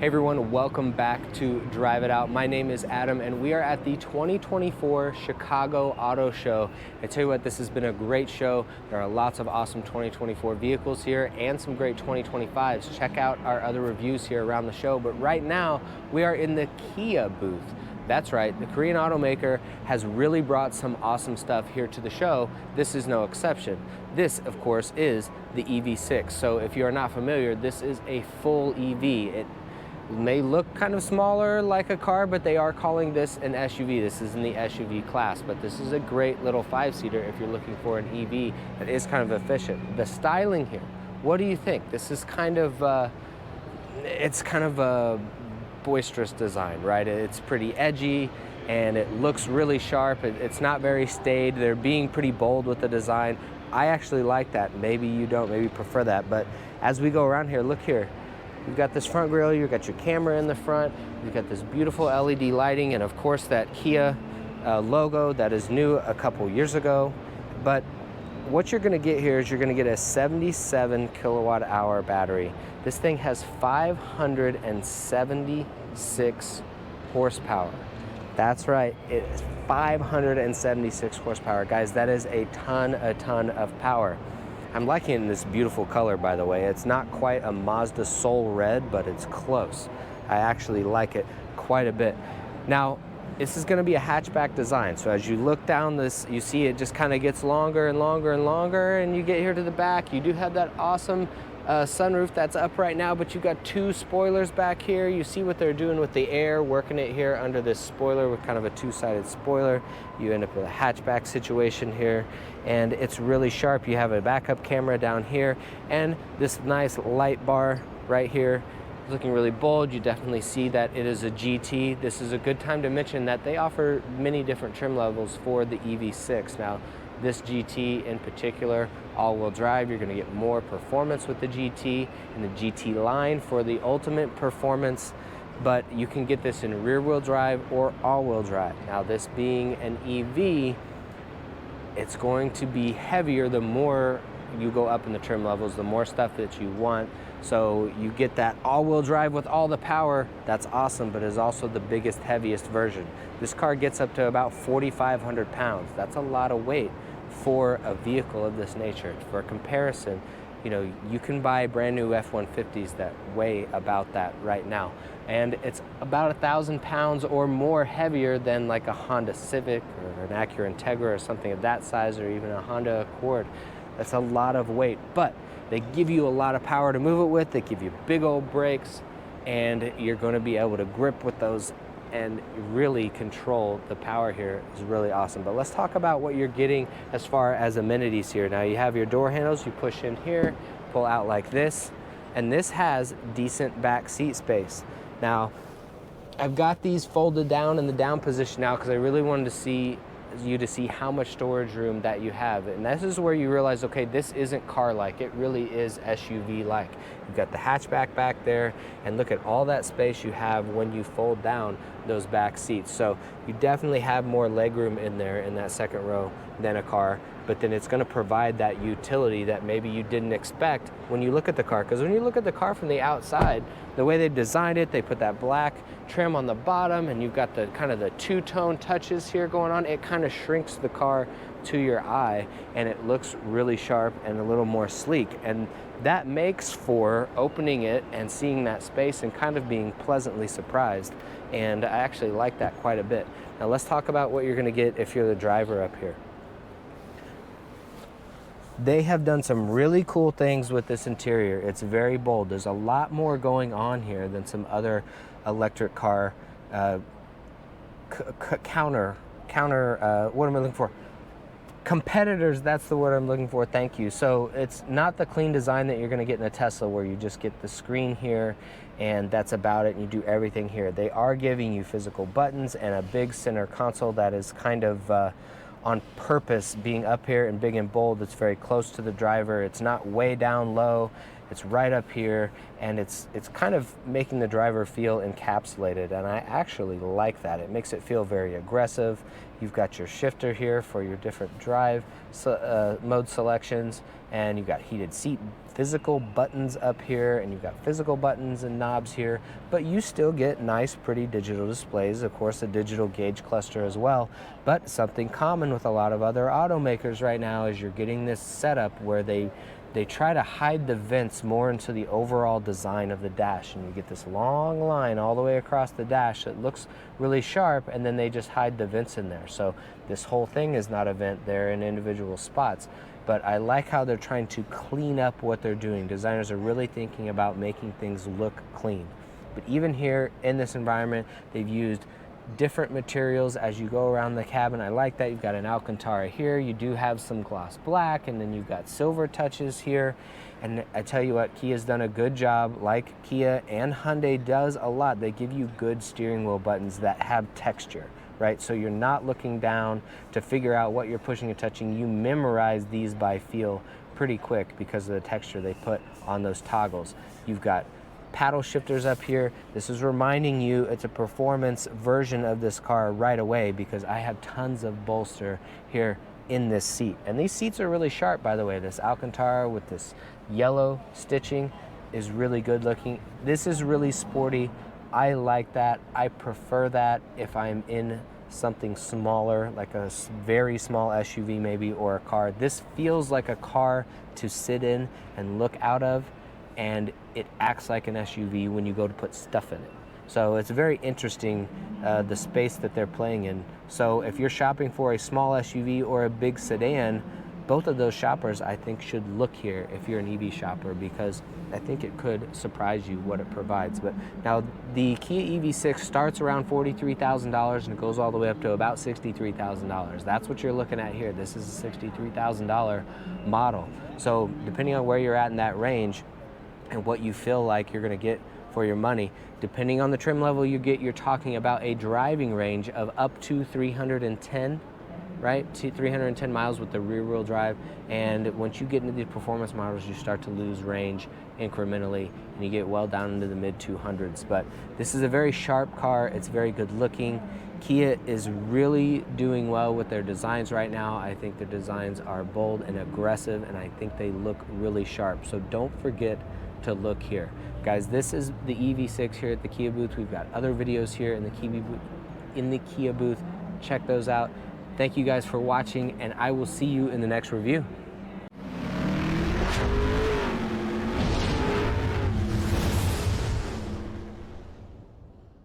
everyone, welcome back to Drive It Out. My name is Adam and we are at the 2024 Chicago Auto Show. I tell you what, this has been a great show. There are lots of awesome 2024 vehicles here and some great 2025s. Check out our other reviews here around the show, but right now we are in the Kia booth. That's right, the Korean automaker has really brought some awesome stuff here to the show. This is no exception. This, of course, is the EV6. So if you are not familiar, this is a full EV. It may look kind of smaller like a car, but they are calling this an SUV. This is in the SUV class, but this is a great little five-seater if you're looking for an EV that is kind of efficient. The styling here, what do you think? This is kind of, it's kind of a boisterous design, right? It's pretty edgy and it looks really sharp. It's not very staid. They're being pretty bold with the design. I actually like that. Maybe you don't, maybe prefer that. But as we go around here, look here. You've got this front grille, you've got your camera in the front, you've got this beautiful LED lighting, and of course that Kia logo that is new a couple years ago. But what you're gonna get here is you're gonna get a 77 kilowatt hour battery. This thing has 576 horsepower. That's right, it is 576 horsepower. Guys, that is a ton of power. I'm liking it in this beautiful color, by the way. It's not quite a Mazda Soul Red, but it's close. I actually like it quite a bit. Now, this is gonna be a hatchback design. So as you look down this, you see it just kind of gets longer and longer and longer, and you get here to the back. You do have that awesome sunroof that's up right now, but you've got two spoilers back here. You see what they're doing with the air, working it here under this spoiler with kind of a two-sided spoiler. You end up with a hatchback situation here, and it's really sharp. You have a backup camera down here, and this nice light bar right here, looking really bold. You definitely see that it is a GT. This is a good time to mention that they offer many different trim levels for the EV6. Now, this GT in particular, all-wheel drive, you're gonna get more performance with the GT and the GT line for the ultimate performance, but you can get this in rear-wheel drive or all-wheel drive. Now, this being an EV, it's going to be heavier the more you go up in the trim levels, the more stuff that you want. So you get that all-wheel drive with all the power. That's awesome, but is also the biggest, heaviest version. This car gets up to about 4,500 pounds. That's a lot of weight for a vehicle of this nature. For comparison, you know, you can buy brand new F-150s that weigh about that right now. And it's about 1,000 pounds or more heavier than like a Honda Civic or an Acura Integra or something of that size, or even a Honda Accord. That's a lot of weight, but they give you a lot of power to move it with. They give you big old brakes, and you're going to be able to grip with those and really control the power here. Is really awesome. But let's talk about what you're getting as far as amenities here. Now, you have your door handles. You push in here, pull out like this, and this has decent back seat space. Now, I've got these folded down in the down position now because I really wanted to see how much storage room that you have. And this is where you realize, okay, this isn't car-like, it really is SUV-like. You've got the hatchback back there, and look at all that space you have when you fold down those back seats. So you definitely have more legroom in there in that second row than a car, but then it's gonna provide that utility that maybe you didn't expect when you look at the car. Because when you look at the car from the outside, the way they designed it, they put that black trim on the bottom, and you've got the kind of the two-tone touches here going on. It kind of shrinks the car to your eye, and it looks really sharp and a little more sleek. And that makes for opening it and seeing that space and kind of being pleasantly surprised. And I actually like that quite a bit. Now let's talk about what you're gonna get if you're the driver up here. They have done some really cool things with this interior. It's very bold. There's a lot more going on here than some other electric car what am I looking for? Competitors, that's the word I'm looking for, thank you. So it's not the clean design that you're gonna get in a Tesla where you just get the screen here and that's about it and you do everything here. They are giving you physical buttons and a big center console that is kind of on purpose being up here and big and bold. It's very close to the driver. It's not way down low. It's right up here, and it's kind of making the driver feel encapsulated, and I actually like that. It makes it feel very aggressive. You've got your shifter here for your different drive mode selections, and you've got heated seat physical buttons up here, and you've got physical buttons and knobs here, but you still get nice, pretty digital displays. Of course, a digital gauge cluster as well, but something common with a lot of other automakers right now is you're getting this setup where they try to hide the vents more into the overall design of the dash, and you get this long line all the way across the dash that looks really sharp, and then they just hide the vents in there. So this whole thing is not a vent, they're in individual spots. But I like how they're trying to clean up what they're doing. Designers are really thinking about making things look clean. But even here in this environment, they've used different materials as you go around the cabin. I like that. You've got an Alcantara here. You do have some gloss black, and then you've got silver touches here. And I tell you what, Kia's done a good job, like Kia and Hyundai does a lot. They give you good steering wheel buttons that have texture, right? So you're not looking down to figure out what you're pushing and touching. You memorize these by feel pretty quick because of the texture they put on those toggles. You've got paddle shifters up here. This is reminding you it's a performance version of this car right away, because I have tons of bolster here in this seat. And these seats are really sharp, by the way. This Alcantara with this yellow stitching is really good looking. This is really sporty. I like that. I prefer that if I'm in something smaller, like a very small SUV maybe, or a car. This feels like a car to sit in and look out of, and it acts like an SUV when you go to put stuff in it. So it's very interesting, the space that they're playing in. So if you're shopping for a small SUV or a big sedan, both of those shoppers I think should look here if you're an EV shopper, because I think it could surprise you what it provides. But now the Kia EV6 starts around $43,000 and it goes all the way up to about $63,000. That's what you're looking at here. This is a $63,000 model. So depending on where you're at in that range and what you feel like you're going to get for your money, depending on the trim level you get, you're talking about a driving range of up to 310, right? 310 miles with the rear wheel drive. And once you get into these performance models, you start to lose range incrementally, and you get well down into the mid 200s. But this is a very sharp car. It's very good looking. Kia is really doing well with their designs right now. I think their designs are bold and aggressive, and I think they look really sharp. So don't forget to look here. Guys, this is the EV6 here at the Kia booth. We've got other videos here in the Kia booth. Check those out. Thank you guys for watching, and I will see you in the next review.